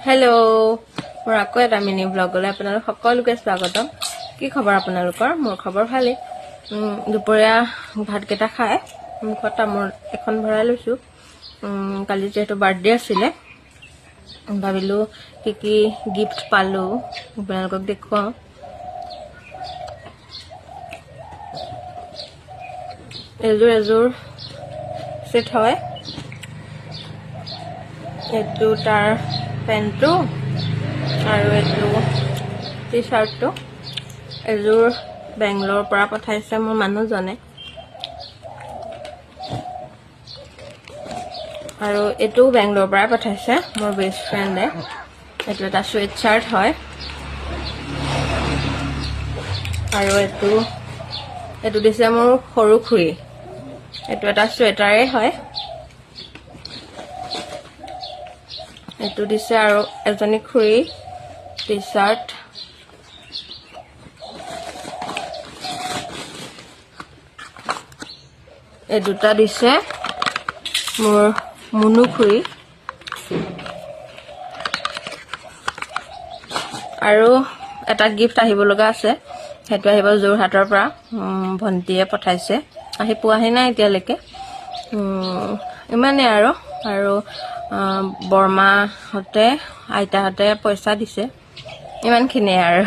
Hello मोर आको एटा mini ब्लगले आपनालोक सकलोके स्वागतम। कि खबर आपनालोकर? मोर खबर भाले। दुपरिया भातकेटा खाय मुखत तामोल एखन भराय लैछु। काली जेहेतु बार्थडे आছিলে भाबिलो कि गिफ्ट पालो आपनालोকক देखुवाओ। एजोर सेट হয় एटू तार पेन्टो आरो एटू टी शार्टो एजोर बेंगलोर পৰা পঠাইছে মোৰ মানুহজনে আৰু এটু বেংগলোৰ পৰা পঠাইছে মোৰ বেষ্ট ফ্ৰেণ্ডে। এটু এটা সুইট শাৰ্ট হয় আৰু এটু দিছে মোৰ সৰু খুৰী। এটু এটা সোয়েটাৰে হয়। एटू दिसे आरो एजनी खुरी टी शार्ट ए दुटा दिसे मोर मुनु खुरी आरो एटा गिफ्ट आहिब लगा আছে हेतु आहिब जोरहाटर পৰা भन्टिए पठाइसे आहि पुआहि নাই এতিয়ালৈকে इमाने आरो बर्मा हते आइता हते पैसा दिसे इमानखिनि आरो।